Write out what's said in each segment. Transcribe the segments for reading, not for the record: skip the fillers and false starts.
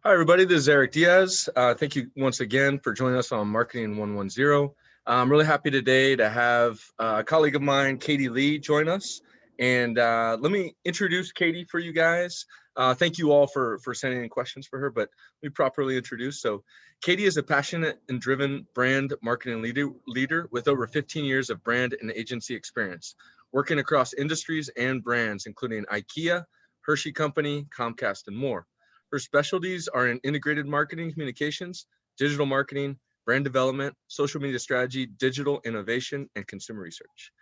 Hi, everybody. This is Eric Diaz. Thank you once again for joining us on Marketing 110. I'm really happy today to have a colleague of mine, Katy Lee, join us. And let me introduce Katy for you guys. Thank you all for sending in questions for her, but let me properly introduce. So Katy is a passionate and driven brand marketing leader with over 15 years of brand and agency experience, working across industries and brands, including IKEA, Hershey Company, Comcast, and more. Her specialties are in integrated marketing communications, digital marketing, brand development, social media strategy, digital innovation, and consumer research.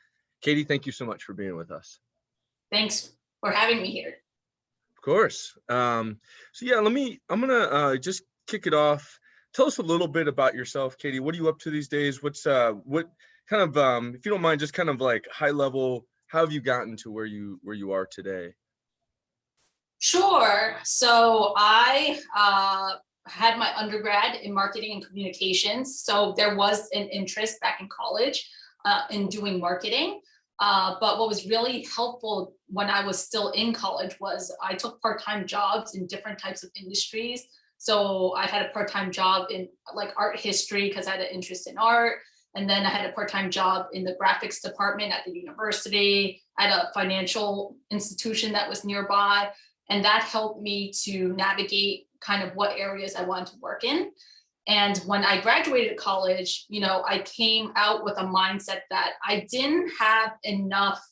Katy, thank you so much for being with us. Thanks for having me here. Of course. I'm gonna just kick it off. Tell us a little bit about yourself, Katy. What are you up to these days? What kind of, if you don't mind, just kind of like high level, how have you gotten to where you are today? Sure. So I had my undergrad in marketing and communications. So there was an interest back in college in doing marketing. But what was really helpful when I was still in college was I took part-time jobs in different types of industries. So I had a part-time job in like art history because I had an interest in art. And then I had a part-time job in the graphics department at the university, at a financial institution that was nearby. And that helped me to navigate kind of what areas I wanted to work in. And when I graduated college, I came out with a mindset that I didn't have enough,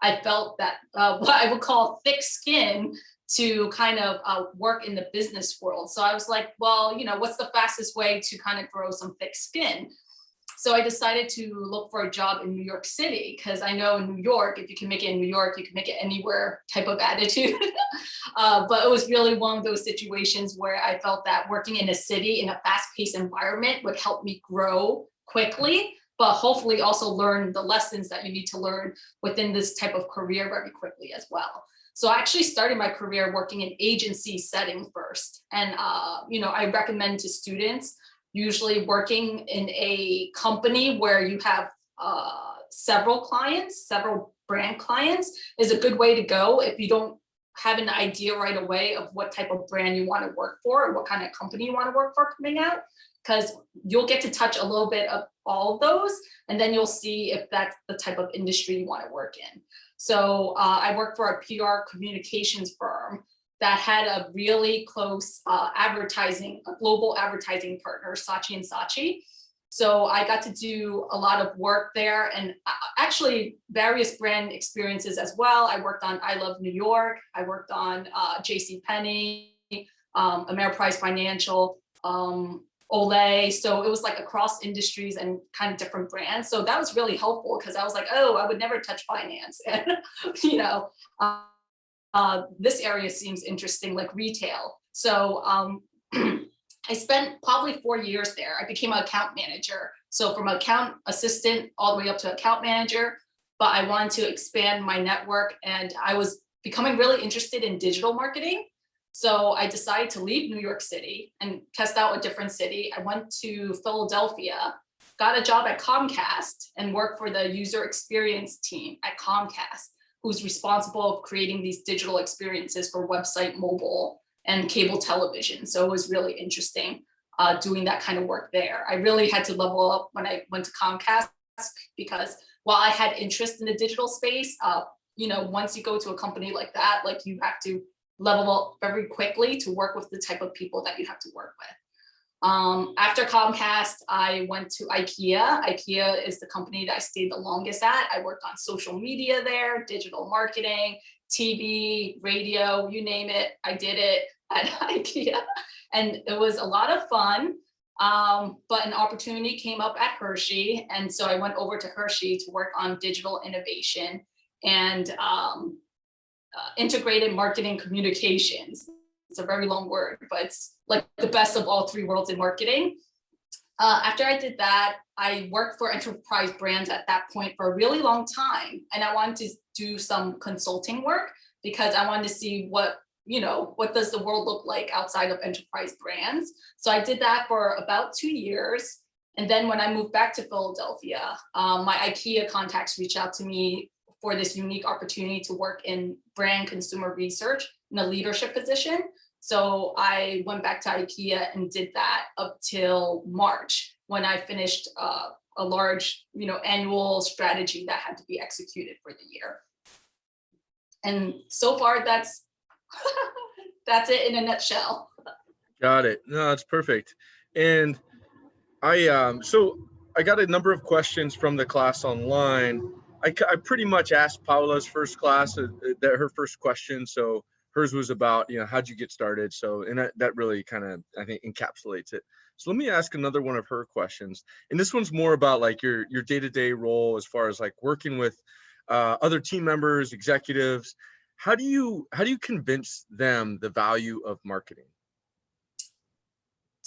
I felt that what I would call thick skin to kind of work in the business world. So I was like, well, what's the fastest way to kind of grow some thick skin? So I decided to look for a job in New York City because I know in New York, if you can make it in New York, you can make it anywhere type of attitude. But it was really one of those situations where I felt that working in a city in a fast-paced environment would help me grow quickly, but hopefully also learn the lessons that you need to learn within this type of career very quickly as well. So I actually started my career working in agency setting first. And, I recommend to students usually working in a company where you have several clients, several brand clients is a good way to go if you don't have an idea right away of what type of brand you want to work for or what kind of company you want to work for coming out, because you'll get to touch a little bit of all of those and then you'll see if that's the type of industry you want to work in. So I worked for a PR communications firm that had a really close global advertising partner, Saatchi and Saatchi. So I got to do a lot of work there and actually various brand experiences as well. I worked on I Love New York. I worked on JCPenney, Ameriprise Financial, Olay. So it was like across industries and kind of different brands. So that was really helpful because I was like, oh, I would never touch finance. And, this area seems interesting, like retail. So I spent probably 4 years there. I became an account manager. So from account assistant all the way up to account manager, but I wanted to expand my network and I was becoming really interested in digital marketing. So I decided to leave New York City and test out a different city. I went to Philadelphia, got a job at Comcast and worked for the user experience team at Comcast, who's responsible for creating these digital experiences for website, mobile, and cable television. So it was really interesting doing that kind of work there. I really had to level up when I went to Comcast because while I had interest in the digital space, once you go to a company like that, like you have to level up very quickly to work with the type of people that you have to work with. After Comcast, I went to IKEA. IKEA is the company that I stayed the longest at. I worked on social media there, digital marketing, TV, radio, you name it. I did it at IKEA and it was a lot of fun. But an opportunity came up at Hershey. And so I went over to Hershey to work on digital innovation and integrated marketing communications. It's a very long word, but it's like the best of all three worlds in marketing. After I did that, I worked for enterprise brands at that point for a really long time. And I wanted to do some consulting work because I wanted to see what does the world look like outside of enterprise brands. So I did that for about 2 years. And then when I moved back to Philadelphia, my IKEA contacts reached out to me for this unique opportunity to work in brand consumer research in a leadership position. So I went back to IKEA and did that up till March when I finished a large, annual strategy that had to be executed for the year. And so far, that's that's it in a nutshell. Got it. No, that's perfect. And so I got a number of questions from the class online. I pretty much asked Paula's first class her first question. So hers was about, how'd you get started? So, and that really kind of, I think, encapsulates it. So let me ask another one of her questions. And this one's more about like your day-to-day role as far as like working with other team members, executives. How do you convince them the value of marketing?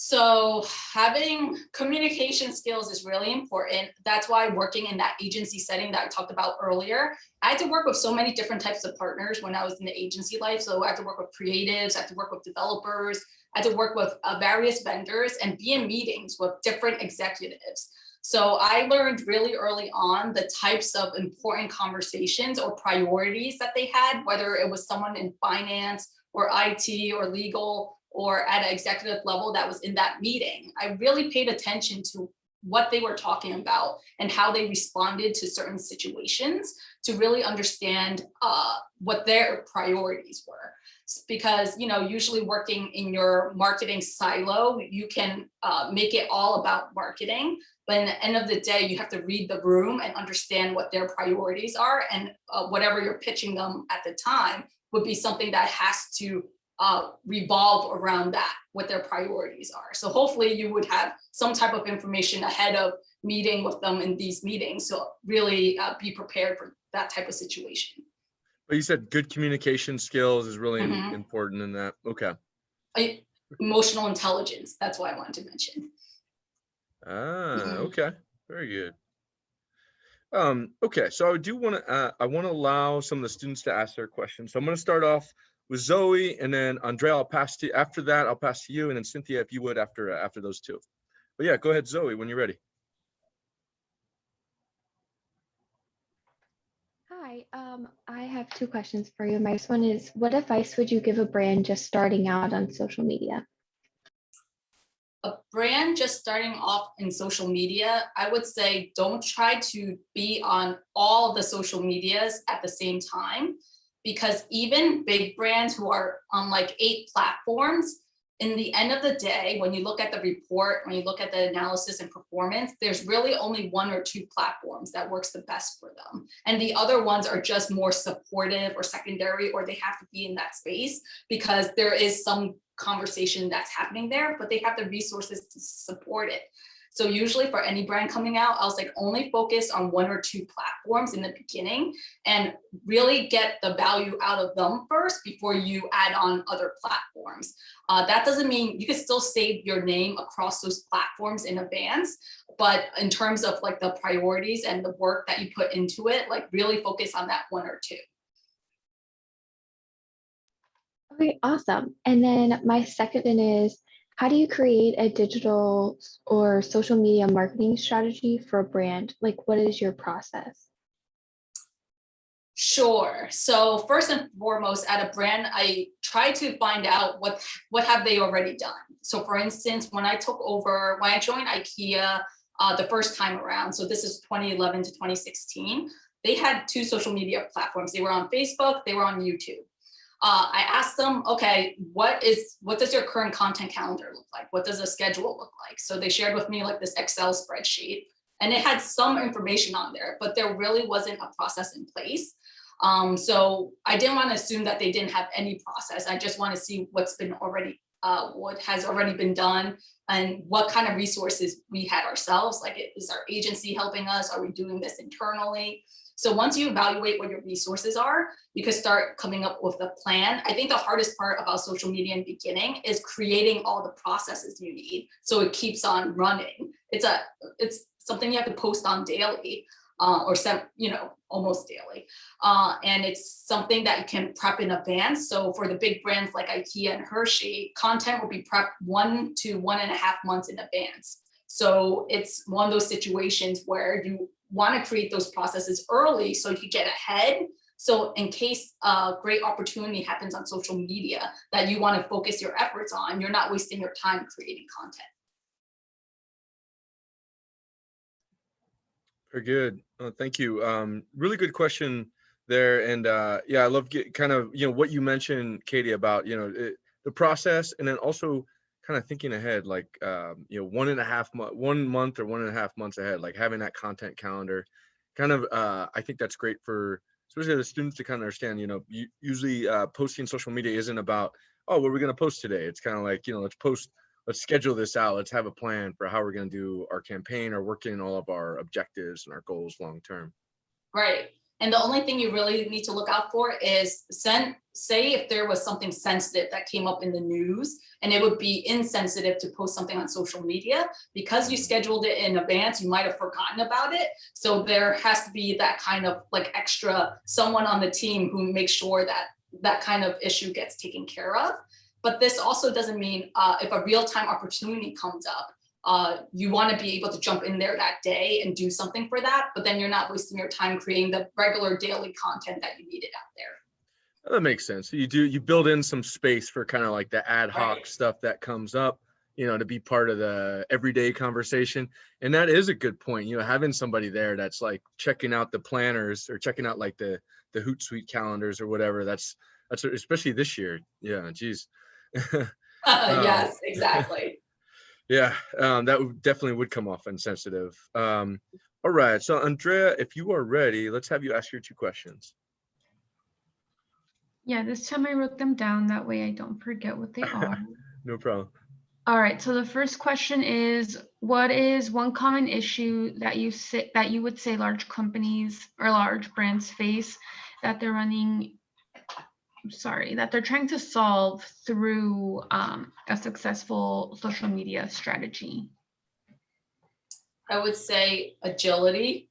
So having communication skills is really important. That's why working in that agency setting that I talked about earlier, I had to work with so many different types of partners when I was in the agency life. So I had to work with creatives, I had to work with developers, I had to work with various vendors and be in meetings with different executives. So I learned really early on the types of important conversations or priorities that they had, whether it was someone in finance or IT or legal or at an executive level that was in that meeting. I really paid attention to what they were talking about and how they responded to certain situations to really understand what their priorities were. Because, usually working in your marketing silo, you can make it all about marketing. But in the end of the day, you have to read the room and understand what their priorities are. And whatever you're pitching them at the time would be something that has to revolve around that, what their priorities are. So hopefully you would have some type of information ahead of meeting with them in these meetings. So really be prepared for that type of situation. But you said good communication skills is really important in that. Okay. Emotional intelligence. That's why I wanted to mention. Okay. Very good. Okay. So I do want to, allow some of the students to ask their questions. So I'm going to start off with Zoe, and then Andrea, I'll pass to, after that, I'll pass to you, and then Cynthia, if you would, after those two. But yeah, go ahead, Zoe, when you're ready. Hi, I have two questions for you. My first one is, what advice would you give a brand just starting out on social media? A brand just starting off in social media, I would say don't try to be on all the social medias at the same time, because even big brands who are on like 8 platforms, in the end of the day, when you look at the report, when you look at the analysis and performance, there's really only 1 or 2 platforms that works the best for them. And the other ones are just more supportive or secondary, or they have to be in that space because there is some conversation that's happening there, but they have the resources to support it. So usually for any brand coming out, I was like, only focus on 1 or 2 platforms in the beginning and really get the value out of them first before you add on other platforms. That doesn't mean you can still save your name across those platforms in advance, but in terms of like the priorities and the work that you put into it, like really focus on that 1 or 2. Okay, awesome. And then my second one is, how do you create a digital or social media marketing strategy for a brand? Like, what is your process? Sure. So first and foremost, at a brand, I try to find out what have they already done. So for instance, when I joined IKEA the first time around, so this is 2011 to 2016, they had 2 social media platforms. They were on Facebook, they were on YouTube. I asked them, okay, what does your current content calendar look like? What does a schedule look like? So they shared with me like this Excel spreadsheet, and it had some information on there, but there really wasn't a process in place. So I didn't want to assume that they didn't have any process. I just want to see what has already been done and what kind of resources we had ourselves. Like, is our agency helping us? Are we doing this internally? So once you evaluate what your resources are, you can start coming up with a plan. I think the hardest part about social media in the beginning is creating all the processes you need so it keeps on running. It's something you have to post on daily, almost daily. And it's something that you can prep in advance. So for the big brands like IKEA and Hershey, content will be prepped 1 to 1.5 months in advance. So it's one of those situations where you want to create those processes early so you can get ahead, So in case a great opportunity happens on social media that you want to focus your efforts on, you're not wasting your time creating content. Very good. Thank you. Really good question there. And yeah, I love kind of, what you mentioned, Katie, about, the process, and then also kind of thinking ahead, like, 1 month or 1.5 months ahead, like having that content calendar kind of, I think that's great for, especially the students to kind of understand, usually posting social media isn't about, oh, what are we going to post today? It's kind of like, let's schedule this out. Let's have a plan for how we're going to do our campaign or work in all of our objectives and our goals long term. Right. And the only thing you really need to look out for is say if there was something sensitive that came up in the news, and it would be insensitive to post something on social media, because you scheduled it in advance, you might have forgotten about it. So there has to be that kind of like extra someone on the team who makes sure that that kind of issue gets taken care of. But this also doesn't mean if a real-time opportunity comes up, you want to be able to jump in there that day and do something for that, but then you're not wasting your time creating the regular daily content that you needed out there. That makes sense. You build in some space for kind of like the ad hoc stuff that comes up, to be part of the everyday conversation. And that is a good point, having somebody there that's like checking out the planners or checking out like the Hootsuite calendars or whatever. That's especially this year. Yeah, geez. Yes, exactly. Yeah, that definitely would come off insensitive. All right, so Andrea, if you are ready, let's have you ask your 2 questions. Yeah, this time I wrote them down. That way I don't forget what they are. No problem. All right, so the first question is, what is one common issue that you would say large companies or large brands face that they're trying to solve through a successful social media strategy? I would say agility,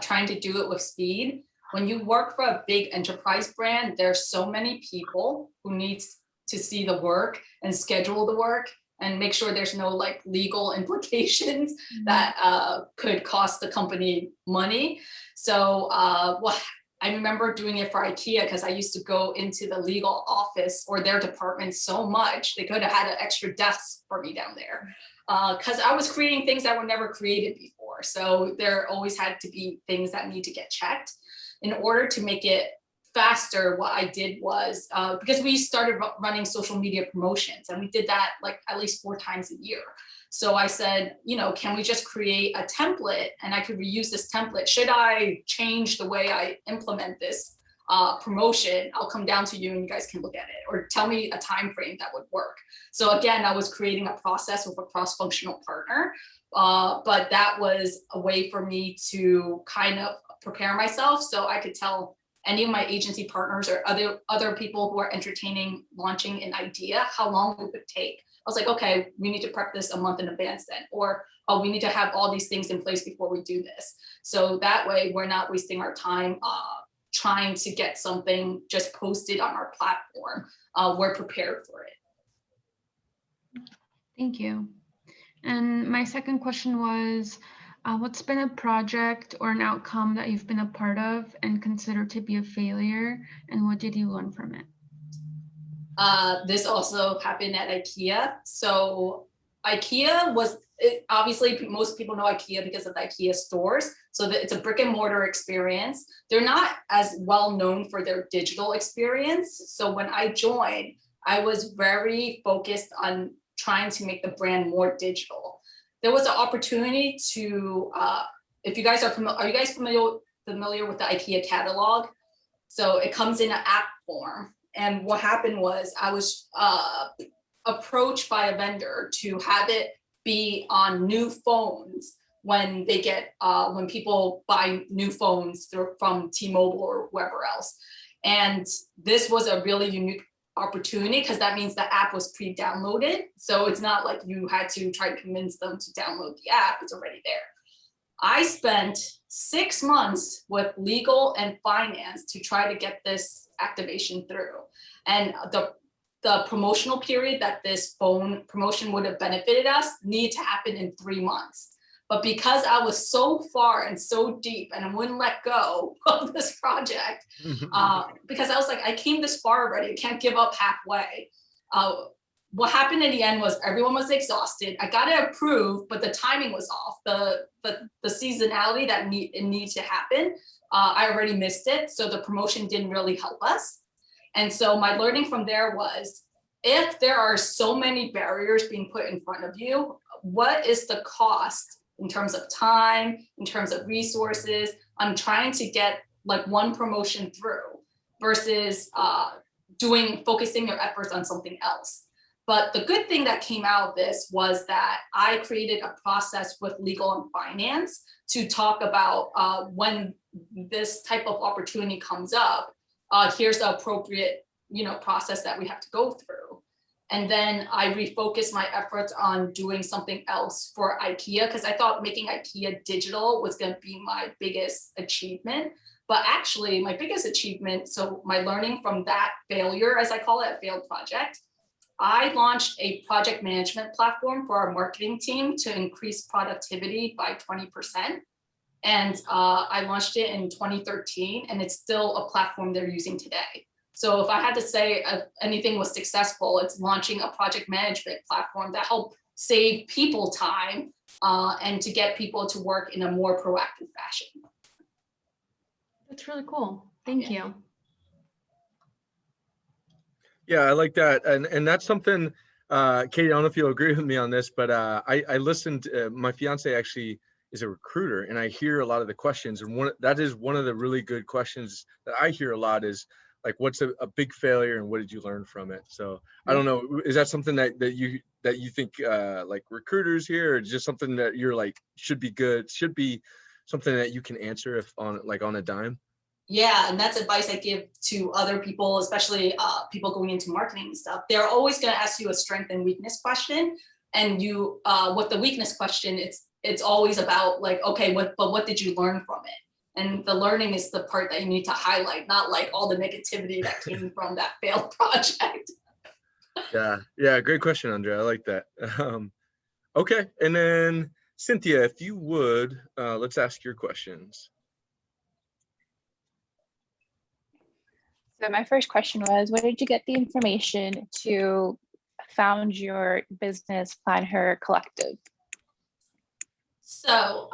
trying to do it with speed. When you work for a big enterprise brand, there's so many people who need to see the work and schedule the work and make sure there's no like legal implications that could cost the company money. So I remember doing it for IKEA because I used to go into the legal office or their department so much. They could have had an extra desk for me down there because I was creating things that were never created before. So there always had to be things that need to get checked. In order to make it faster, what I did was, because we started running social media promotions and we did that like at least 4 times a year. So I said, can we just create a template and I could reuse this template? Should I change the way I implement this promotion? I'll come down to you and you guys can look at it, or tell me a time frame that would work. So again, I was creating a process with a cross-functional partner, but that was a way for me to kind of prepare myself so I could tell any of my agency partners or other people who are launching an idea how long it would take. I was like, okay, we need to prep this a month in advance then, or oh, we need to have all these things in place before we do this. So that way we're not wasting our time trying to get something just posted on our platform. We're prepared for it. Thank you. And my second question was, what's been a project or an outcome that you've been a part of and considered to be a failure, and what did you learn from it? This also happened at IKEA. So IKEA obviously most people know IKEA because of the IKEA stores. So it's a brick and mortar experience. They're not as well known for their digital experience. So when I joined, I was very focused on trying to make the brand more digital. There was an opportunity to, if you guys are you guys familiar with the IKEA catalog? So it comes in an app form. And what happened was I was approached by a vendor to have it be on new phones when they get when people buy new phones from T-Mobile or whoever else. And this was a really unique opportunity because that means the app was pre-downloaded. So it's not like you had to try to convince them to download the app, it's already there. I spent 6 months with legal and finance to try to get this activation through. And the promotional period that this phone promotion would have benefited us need to happen in 3 months. But because I was so far and so deep and I wouldn't let go of this project, because I was like, I came this far already, I can't give up halfway. What happened in the end was everyone was exhausted. I got it approved, but the timing was off. The seasonality that needed to happen, I already missed it. So the promotion didn't really help us. And so my learning from there was, if there are so many barriers being put in front of you, what is the cost in terms of time, in terms of resources, on trying to get like one promotion through versus focusing your efforts on something else. But the good thing that came out of this was that I created a process with legal and finance to talk about when this type of opportunity comes up, here's the appropriate, process that we have to go through. And then I refocused my efforts on doing something else for IKEA, because I thought making IKEA digital was going to be my biggest achievement. But actually my biggest achievement, so my learning from that failure, as I call it, a failed project, I launched a project management platform for our marketing team to increase productivity by 20%. And I launched it in 2013, and it's still a platform they're using today. So if I had to say if anything was successful, it's launching a project management platform that helped save people time and to get people to work in a more proactive fashion. That's really cool. Thank you. Yeah, I like that. And that's something, Katie, I don't know if you'll agree with me on this, but I listened, my fiance actually is a recruiter, and I hear a lot of the questions. And that is one of the really good questions that I hear a lot is like, what's a big failure and what did you learn from it? So I don't know, is that something that you think like recruiters here, or just something that you're like, should be something that you can answer if on a dime? Yeah, and that's advice I give to other people, especially people going into marketing and stuff. They're always going to ask you a strength and weakness question, and with the weakness question, it's always about like, okay, what did you learn from it? And the learning is the part that you need to highlight, not like all the negativity that came from that failed project. Yeah, great question, Andrea. I like that. Okay, and then Cynthia, if you would, let's ask your questions. So my first question was, where did you get the information to found your business, Plan Her Collective? So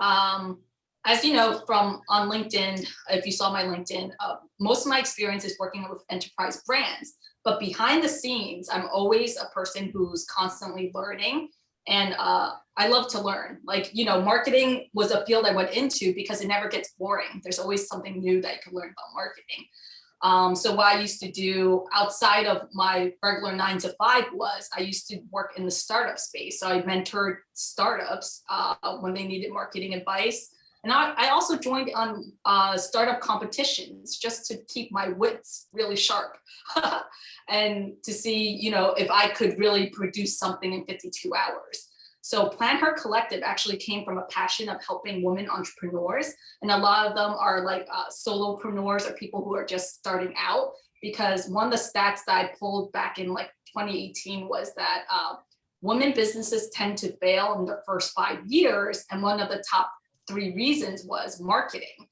as you know, from on LinkedIn, if you saw my LinkedIn, most of my experience is working with enterprise brands. But behind the scenes, I'm always a person who's constantly learning. And I love to learn. Like, marketing was a field I went into because it never gets boring. There's always something new that you can learn about marketing. So what I used to do outside of my regular 9-to-5 was I used to work in the startup space. So I mentored startups when they needed marketing advice. And I also joined on startup competitions just to keep my wits really sharp and to see, if I could really produce something in 52 hours. So Plan Her Collective actually came from a passion of helping women entrepreneurs. And a lot of them are like solopreneurs or people who are just starting out, because one of the stats that I pulled back in like 2018 was that women businesses tend to fail in the first 5 years. And one of the top 3 reasons was marketing.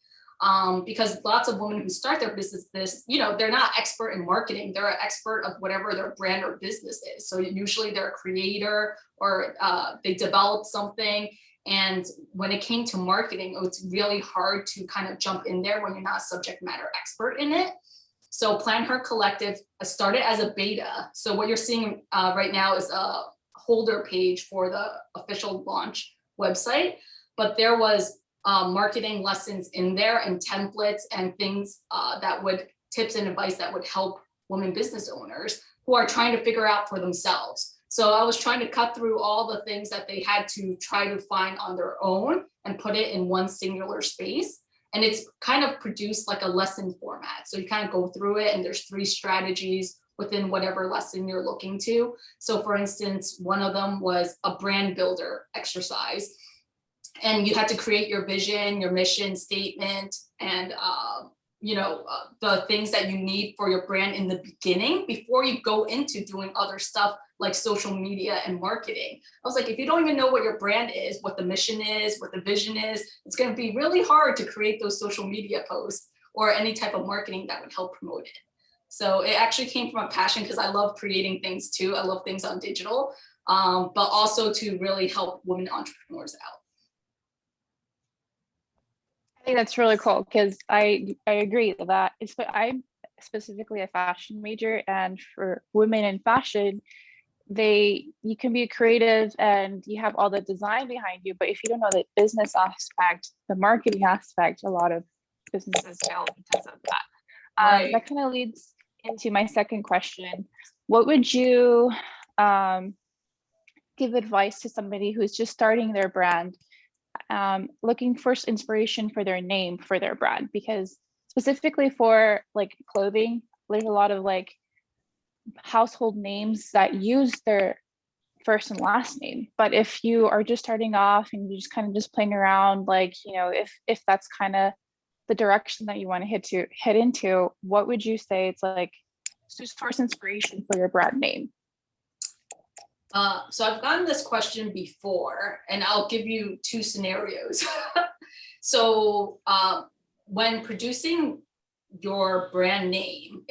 Because lots of women who start their business, they're not expert in marketing. They're an expert of whatever their brand or business is. So usually they're a creator or they develop something. And when it came to marketing, it's really hard to kind of jump in there when you're not a subject matter expert in it. So Plan Her Collective started as a beta. So what you're seeing right now is a holder page for the official launch website, but there was marketing lessons in there and templates and things tips and advice that would help women business owners who are trying to figure out for themselves. So I was trying to cut through all the things that they had to try to find on their own and put it in one singular space. And it's kind of produced like a lesson format. So you kind of go through it and there's 3 strategies within whatever lesson you're looking to. So for instance, one of them was a brand builder exercise. And you had to create your vision, your mission statement, and the things that you need for your brand in the beginning before you go into doing other stuff like social media and marketing. I was like, if you don't even know what your brand is, what the mission is, what the vision is, it's going to be really hard to create those social media posts or any type of marketing that would help promote it. So it actually came from a passion because I love creating things too. I love things on digital, but also to really help women entrepreneurs out. I think that's really cool because I agree with that. I'm specifically a fashion major, and for women in fashion, you can be creative and you have all the design behind you, but if you don't know the business aspect, the marketing aspect, a lot of businesses fail because of that. Right. That kind of leads into my second question. What would you give advice to somebody who's just starting their brand, looking for inspiration for their name for their brand? Because specifically for like clothing, there's a lot of like household names that use their first and last name. But if you are just starting off and you just kind of just playing around, like, if that's kind of the direction that you want to head into, what would you say it's like to source inspiration for your brand name? So I've gotten this question before, and I'll give you two scenarios. So when producing your brand name,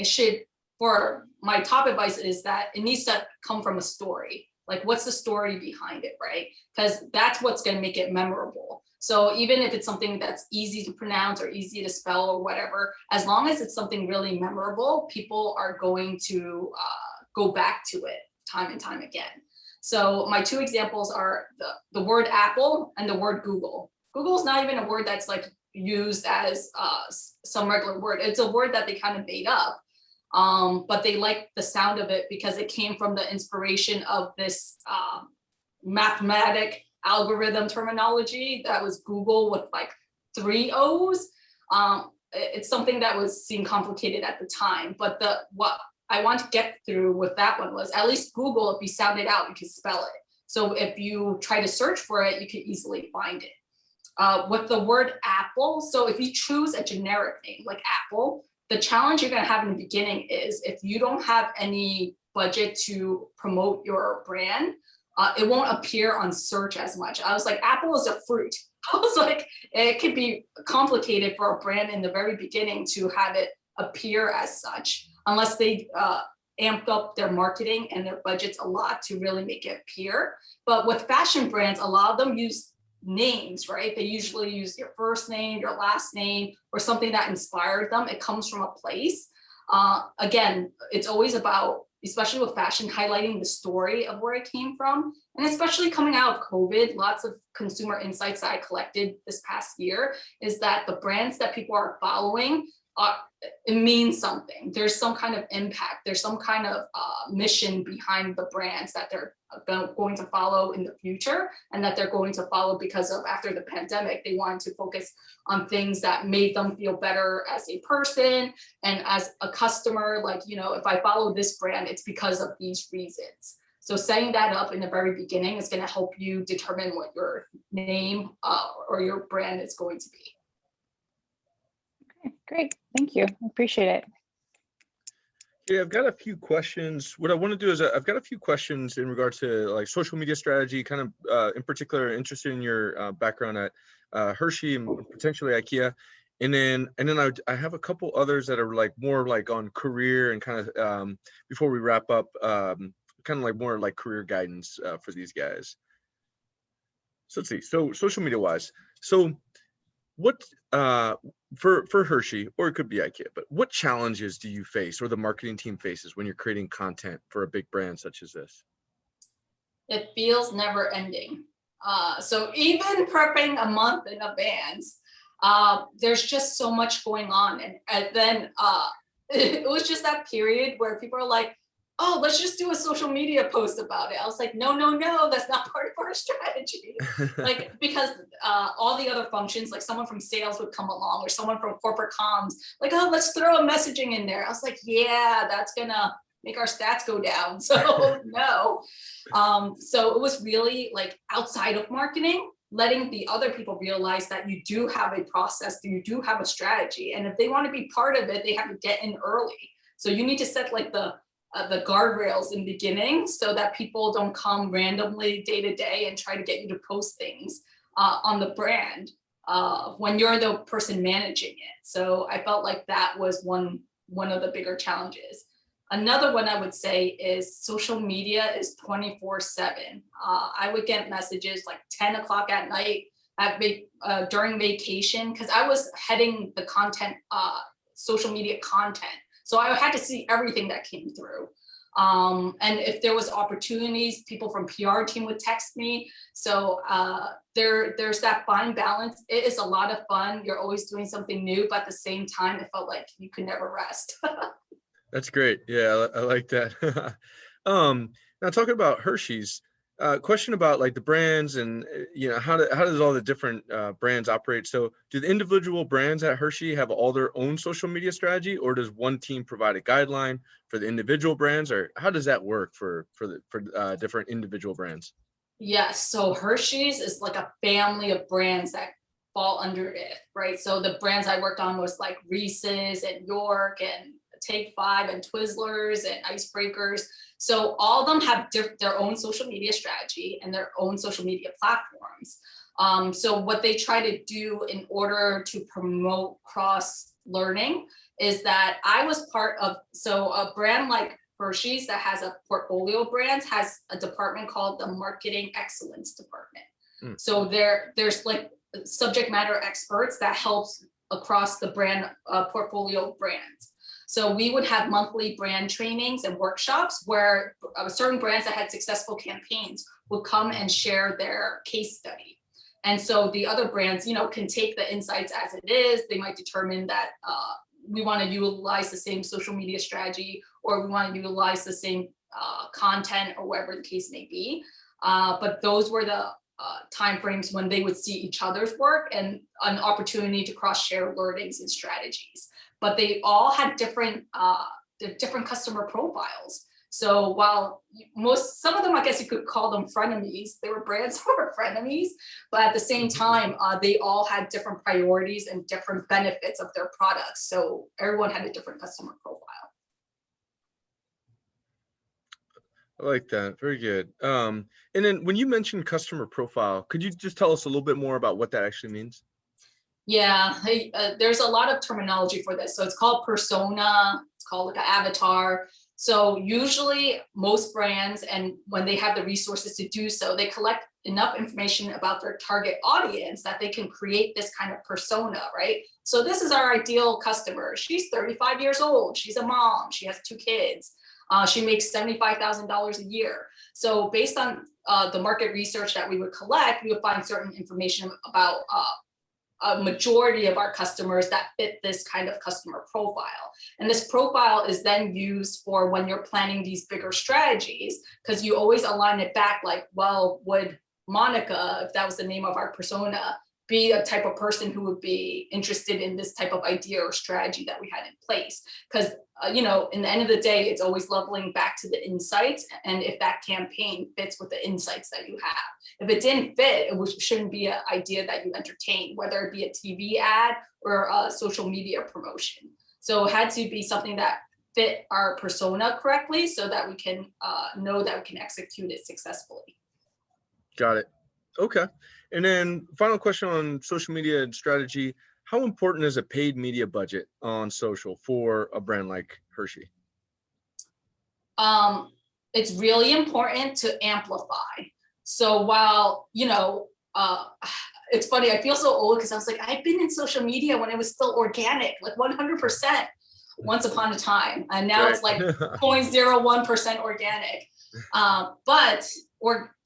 for my top advice is that it needs to come from a story. Like, what's the story behind it, right? Because that's what's going to make it memorable. So even if it's something that's easy to pronounce or easy to spell or whatever, as long as it's something really memorable, people are going to go back to it time and time again. So my two examples are the word Apple and the word Google. Google is not even a word that's like used as some regular word. It's a word that they kind of made up. But they like the sound of it because it came from the inspiration of this mathematic algorithm terminology that was Google with like 3 O's. It's something that seemed complicated at the time, but what I want to get through with that one was at least Google, if you sound it out, you can spell it. So if you try to search for it, you can easily find it. With the word Apple, so if you choose a generic name like Apple, the challenge you're going to have in the beginning is if you don't have any budget to promote your brand, it won't appear on search as much. I was like, Apple is a fruit. I was like, it could be complicated for a brand in the very beginning to have it appear as such, unless they amped up their marketing and their budgets a lot to really make it appear. But with fashion brands, a lot of them use names, right? They usually use your first name, your last name, or something that inspired them. It comes from a place. Again, it's always about, especially with fashion, highlighting the story of where it came from. And especially coming out of COVID, lots of consumer insights that I collected this past year is that the brands that people are following, it means something. There's some kind of impact. There's some kind of mission behind the brands that they're going to follow in the future, and that they're going to follow because of after the pandemic, they wanted to focus on things that made them feel better as a person and as a customer. Like, if I follow this brand, it's because of these reasons. So setting that up in the very beginning is going to help you determine what your name or your brand is going to be. Okay, great. Thank you. I appreciate it. Yeah, I've got a few questions. What I want to do is I've got a few questions in regards to like social media strategy, kind of in particular interested in your background at Hershey and potentially IKEA. And then I have a couple others that are like more like on career and kind of before we wrap up, kind of like more like career guidance for these guys. So let's see. So social media wise, so what for Hershey, or it could be IKEA, but what challenges do you face or the marketing team faces when you're creating content for a big brand such as this? It feels never ending. So even prepping a month in advance, there's just so much going on. And then it was just that period where people are like, oh, let's just do a social media post about it. I was like, no, that's not part of our strategy. Like, because all the other functions, like someone from sales would come along or someone from corporate comms, like, oh, let's throw a messaging in there. I was like, yeah, that's gonna make our stats go down. So no. So it was really like outside of marketing, letting the other people realize that you do have a process, you do have a strategy. And if they want to be part of it, they have to get in early. So you need to set like the guardrails in the beginning so that people don't come randomly day to day and try to get you to post things on the brand when you're the person managing it. So I felt like that was one of the bigger challenges. Another one I would say is social media is 24/7. I would get messages like 10 o'clock at night during vacation, because I was heading the content, social media content. So I had to see everything that came through. And if there was opportunities, people from PR team would text me. So there's that fine balance. It is a lot of fun. You're always doing something new, but at the same time, it felt like you could never rest. That's great. Yeah, I like that. Now talking about Hershey's, question about like the brands and how does all the different brands operate? So do the individual brands at Hershey have all their own social media strategy, or does one team provide a guideline for the individual brands, or how does that work for different individual brands? Yes, so Hershey's is like a family of brands that fall under it, right? So the brands I worked on was like Reese's and York and Take 5 and Twizzlers and Icebreakers. So all of them have their own social media strategy and their own social media platforms. So what they try to do in order to promote cross learning is that I was part of, so a brand like Hershey's that has a portfolio of brands has a department called the Marketing Excellence Department. So there's like subject matter experts that helps across the brand portfolio of brands. So we would have monthly brand trainings and workshops where certain brands that had successful campaigns would come and share their case study. And so the other brands, can take the insights as it is. They might determine that we want to utilize the same social media strategy, or we want to utilize the same content, or whatever the case may be. But those were the timeframes when they would see each other's work and an opportunity to cross-share learnings and strategies. But they all had different customer profiles. So while some of them, I guess you could call them frenemies, they were brands that were frenemies, but at the same time, they all had different priorities and different benefits of their products. So everyone had a different customer profile. I like that. Very good. And then when you mentioned customer profile, could you just tell us a little bit more about what that actually means? Yeah, there's a lot of terminology for this. So it's called persona, it's called like an avatar. So usually most brands, and when they have the resources to do so, they collect enough information about their target audience that they can create this kind of persona, right? So this is our ideal customer. She's 35 years old. She's a mom. She has 2 kids. She makes $75,000 a year. So based on the market research that we would collect, we would find certain information about a majority of our customers that fit this kind of customer profile. And this profile is then used for when you're planning these bigger strategies, because you always align it back like, well, would Monica, if that was the name of our persona, be a type of person who would be interested in this type of idea or strategy that we had in place? Because in the end of the day, it's always leveling back to the insights, and if that campaign fits with the insights that you have. If it didn't fit, it shouldn't be an idea that you entertain, whether it be a TV ad or a social media promotion. So it had to be something that fit our persona correctly, so that we can know that we can execute it successfully. Got it. Okay. And then final question on social media and strategy. How important is a paid media budget on social for a brand like Hershey? It's really important to amplify. So while, it's funny, I feel so old because I was like, I've been in social media when it was still organic, like 100% once upon a time. And now It's like 0.01% organic.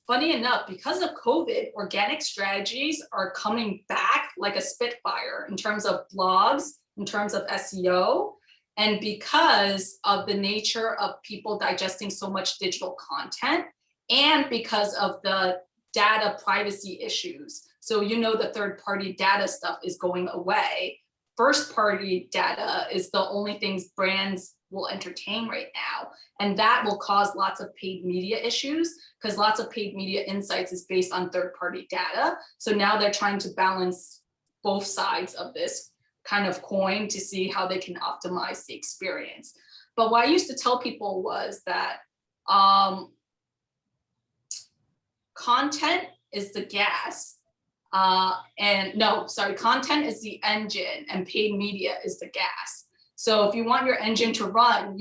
Funny enough, because of COVID, organic strategies are coming back like a spitfire in terms of blogs, in terms of SEO, and because of the nature of people digesting so much digital content, and because of the data privacy issues. So the third-party data stuff is going away. First-party data is the only things brands will entertain right now. And that will cause lots of paid media issues, because lots of paid media insights is based on third-party data. So now they're trying to balance both sides of this kind of coin to see how they can optimize the experience. But what I used to tell people was that content is the gas, content is the engine and paid media is the gas. So if you want your engine to run,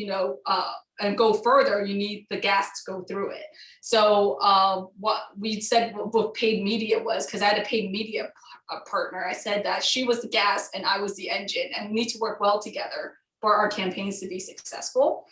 and go further, you need the gas to go through it. So what we said with paid media was, because I had a paid media partner, I said that she was the gas and I was the engine, and we need to work well together for our campaigns to be successful.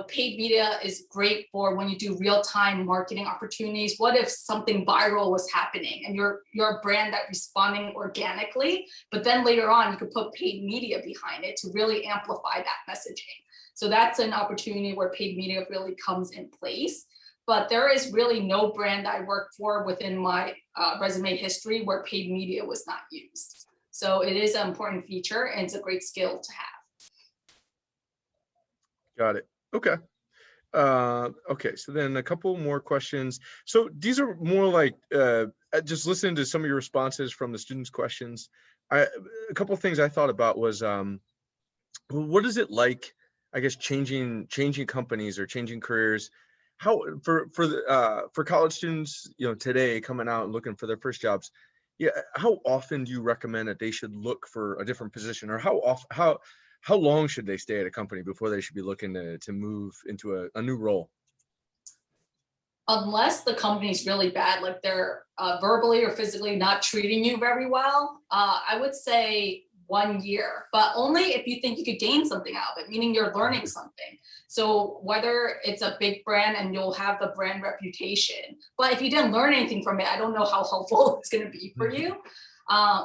Paid media is great for when you do real-time marketing opportunities. What if something viral was happening and you're a brand that responding organically, but then later on you could put paid media behind it to really amplify that messaging. So that's an opportunity where paid media really comes in place. But there is really no brand I worked for within my resume history where paid media was not used. So it is an important feature and it's a great skill to have. Got it. Okay. Okay. So then a couple more questions. So these are more like just listening to some of your responses from the students' questions. A couple of things I thought about was what is it like, I guess, changing companies or changing careers? How for college students, today coming out and looking for their first jobs, how often do you recommend that they should look for a different position, or how long should they stay at a company before they should be looking to move into a new role? Unless the company's really bad, like they're verbally or physically not treating you very well, I would say 1 year, but only if you think you could gain something out of it, meaning you're learning something. So whether it's a big brand and you'll have the brand reputation, but if you didn't learn anything from it, I don't know how helpful it's going to be for you.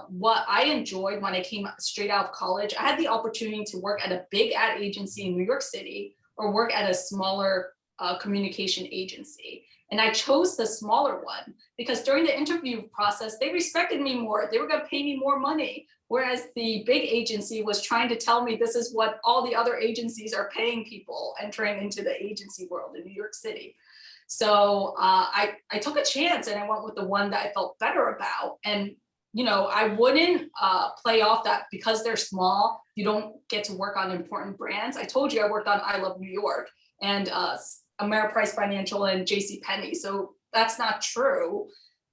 What I enjoyed when I came straight out of college, I had the opportunity to work at a big ad agency in New York City or work at a smaller communication agency. And I chose the smaller one because during the interview process, they respected me more. They were going to pay me more money. Whereas the big agency was trying to tell me this is what all the other agencies are paying people entering into the agency world in New York City. So I took a chance and I went with the one that I felt better about. And I wouldn't play off that because they're small, you don't get to work on important brands. I told you I worked on I Love New York and Ameriprise Financial and JCPenney. So that's not true.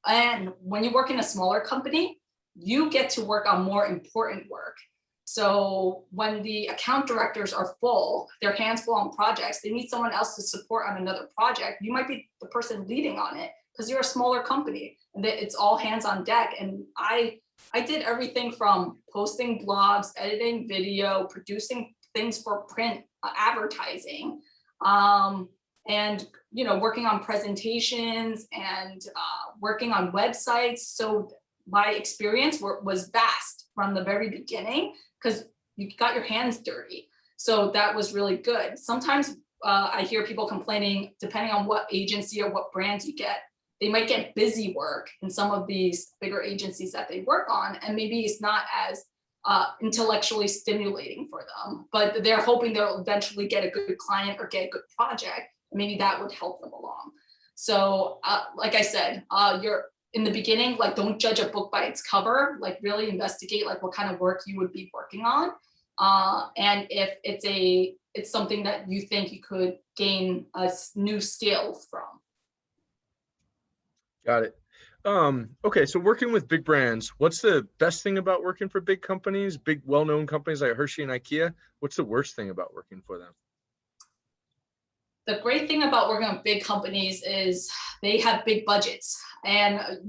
And when you work in a smaller company, you get to work on more important work. So when the account directors are full, their hands full on projects, they need someone else to support on another project. You might be the person leading on it because you're a smaller company and it's all hands on deck. And I did everything from posting blogs, editing video, producing things for print, advertising, and working on presentations and working on websites. So my experience was vast from the very beginning because you got your hands dirty. So that was really good. Sometimes I hear people complaining, depending on what agency or what brands you get, they might get busy work in some of these bigger agencies that they work on, and maybe it's not as intellectually stimulating for them, but they're hoping they'll eventually get a good client or get a good project. Maybe that would help them along. So like I said, you're in the beginning, like don't judge a book by its cover, like really investigate like what kind of work you would be working on. And if it's something that you think you could gain a new skill from. Got it. Okay, so working with big brands, what's the best thing about working for big companies, big well-known companies like Hershey and IKEA? What's the worst thing about working for them? The great thing about working with big companies is they have big budgets, and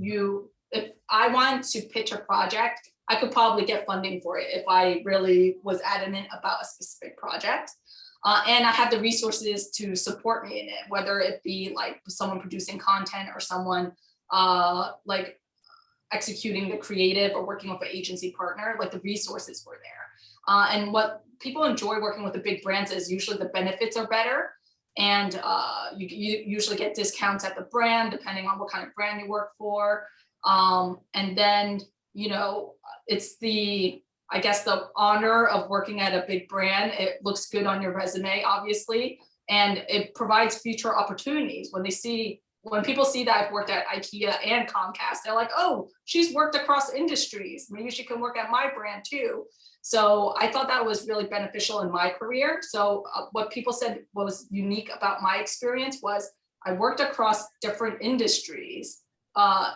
if I wanted to pitch a project, I could probably get funding for it if I really was adamant about a specific project. And I have the resources to support me in it, whether it be like someone producing content or someone like executing the creative or working with an agency partner, like the resources were there. And what people enjoy working with the big brands is usually the benefits are better. And you usually get discounts at the brand, depending on what kind of brand you work for. And then, it's the I guess, the honor of working at a big brand. It looks good on your resume, obviously, and it provides future opportunities. When people see that I've worked at IKEA and Comcast, they're like, oh, she's worked across industries. Maybe she can work at my brand too. So I thought that was really beneficial in my career. So what people said was unique about my experience was I worked across different industries,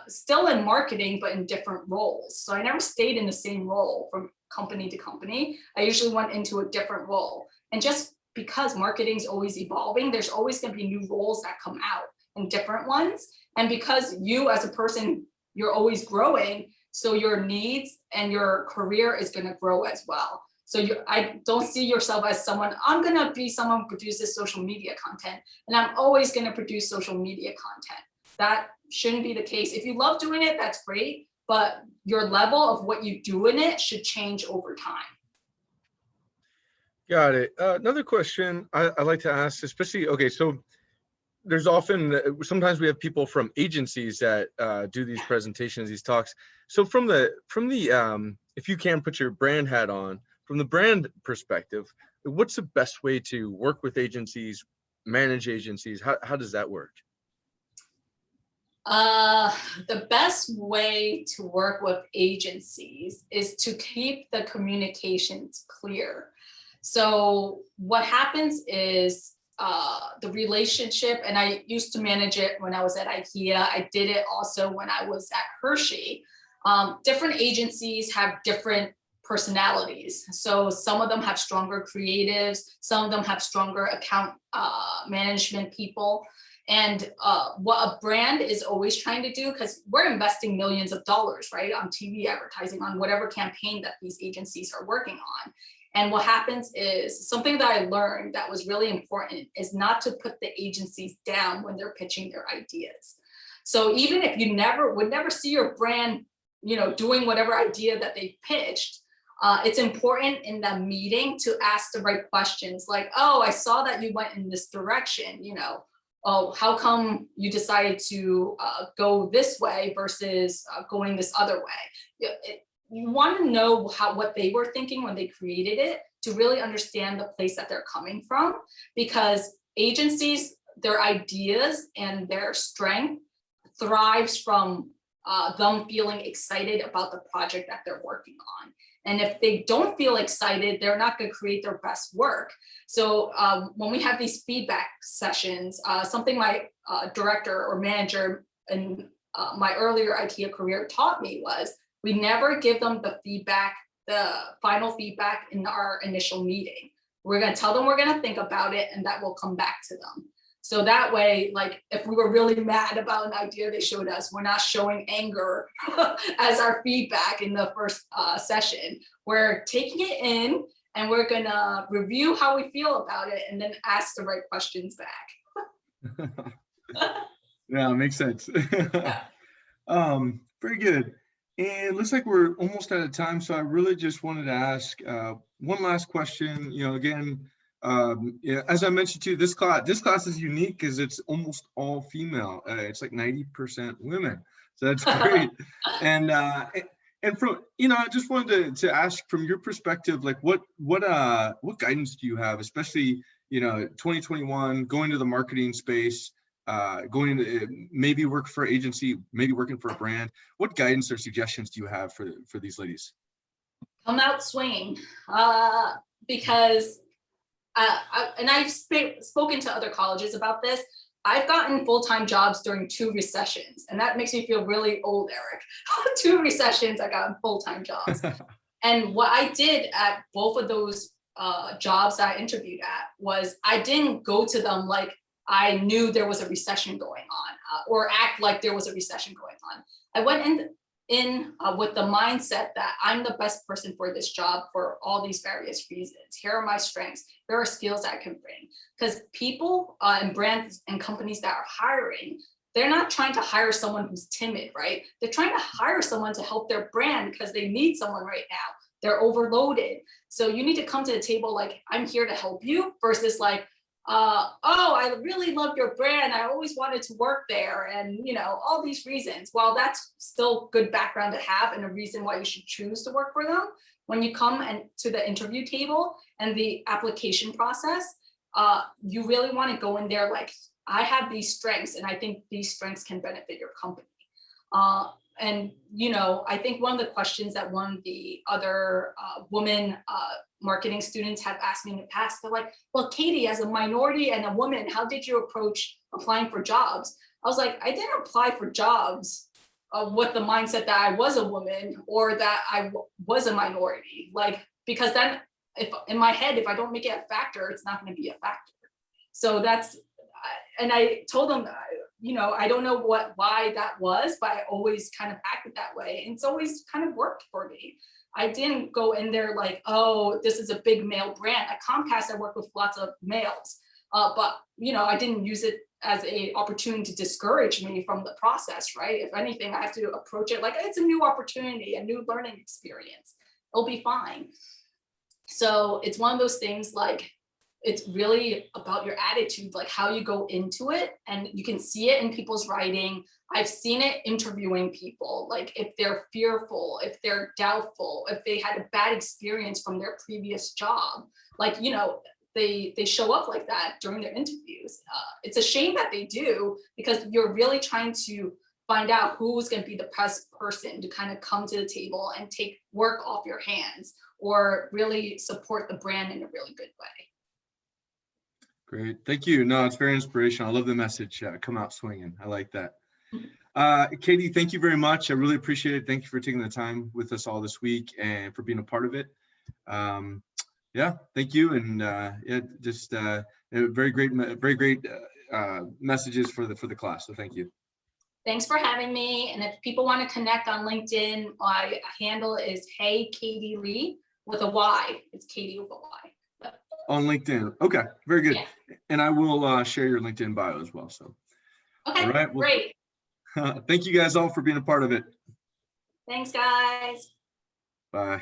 still in marketing, but in different roles. So I never stayed in the same role from company to company. I usually went into a different role. And just because marketing is always evolving, there's always going to be new roles that come out and different ones. And because you as a person, you're always growing, so your needs and your career is going to grow as well. So I don't see yourself as someone, I'm going to be someone who produces social media content, and I'm always going to produce social media content. That shouldn't be the case. If you love doing it, that's great, but your level of what you do in it should change over time. Got it. Another question I like to ask, especially, okay, so there's often, sometimes we have people from agencies that do these presentations, these talks. So from the if you can put your brand hat on, from the brand perspective, what's the best way to work with agencies, manage agencies? How does that work? The best way to work with agencies is to keep the communications clear. So what happens is the relationship, and I used to manage it when I was at IKEA. I did it also when I was at Hershey. Different agencies have different personalities. So some of them have stronger creatives, some of them have stronger account management people. And what a brand is always trying to do, because we're investing millions of dollars, right, on TV advertising, on whatever campaign that these agencies are working on. And what happens is, something that I learned that was really important is not to put the agencies down when they're pitching their ideas. So even if you would never see your brand, doing whatever idea that they pitched, it's important in that meeting to ask the right questions, like, oh, I saw that you went in this direction, oh, how come you decided to go this way versus going this other way? You want to know what they were thinking when they created it, to really understand the place that they're coming from, because agencies, their ideas and their strength thrives from them feeling excited about the project that they're working on. And if they don't feel excited, they're not going to create their best work. So when we have these feedback sessions, something my director or manager in my earlier IKEA career taught me was, we never give them the final feedback in our initial meeting. We're going to tell them we're going to think about it, and that will come back to them. So that way, like, if we were really mad about an idea they showed us, we're not showing anger as our feedback in the first session. We're taking it in, and we're going to review how we feel about it, and then ask the right questions back. Yeah, makes sense. Very good. And it looks like we're almost out of time, so I really just wanted to ask one last question. Again, as I mentioned to you, this class is unique because it's almost all female. It's like 90% women, so that's great. and from I just wanted to ask, from your perspective, like what guidance do you have, especially 2021, going to the marketing space, going to maybe work for agency, maybe working for a brand. What guidance or suggestions do you have for these ladies? Come out swinging, because and I've spoken to other colleges about this. I've gotten full-time jobs during 2 recessions, and that makes me feel really old, Eric. 2 recessions, I got full-time jobs. And what I did at both of those jobs that I interviewed at was, I didn't go to them like I knew there was a recession going on, or act like there was a recession going on. I went in with the mindset that I'm the best person for this job for all these various reasons. Here are my strengths. Here are skills that I can bring. Because people and brands and companies that are hiring, they're not trying to hire someone who's timid, right? They're trying to hire someone to help their brand because they need someone right now. They're overloaded. So you need to come to the table like, I'm here to help you, versus like, oh, I really love your brand, I always wanted to work there, and all these reasons. While that's still good background to have and a reason why you should choose to work for them, when you come and to the interview table and the application process, you really want to go in there like, I have these strengths and I think these strengths can benefit your company. And, you know, I think one of the questions that one of the other women marketing students have asked me in the past, they're like, well, Katy, as a minority and a woman, how did you approach applying for jobs? I was like, I didn't apply for jobs with the mindset that I was a woman or that I was a minority. Like, because then if in my head, if I don't make it a factor, it's not going to be a factor. So that's, and I told them that, you know, I don't know why that was, but I always kind of acted that way. And it's always kind of worked for me. I didn't go in there like, oh, this is a big male brand. At Comcast, I work with lots of males, but, you know, I didn't use it as an opportunity to discourage me from the process, right? If anything, I have to approach it like it's a new opportunity, a new learning experience. It'll be fine. So it's one of those things like, it's really about your attitude, like how you go into it. And you can see it in people's writing. I've seen it interviewing people, like if they're fearful, if they're doubtful, if they had a bad experience from their previous job, like, you know, they show up like that during their interviews. It's a shame that they do, because you're really trying to find out who's going to be the best person to kind of come to the table and take work off your hands or really support the brand in a really good way. Great. Thank you. No, it's very inspirational. I love the message. Come out swinging. I like that. Katy, thank you very much. I really appreciate it. Thank you for taking the time with us all this week and for being a part of it. Yeah, thank you. And yeah, just very great messages for the class. So thank you. Thanks for having me. And if people want to connect on LinkedIn, my handle is Hey Katy Lee with a Y. It's Katy with a Y. On LinkedIn. Okay, very good. Yeah. And I will share your LinkedIn bio as well. So, Okay, all right, well, great. Thank you guys all for being a part of it. Thanks, guys. Bye.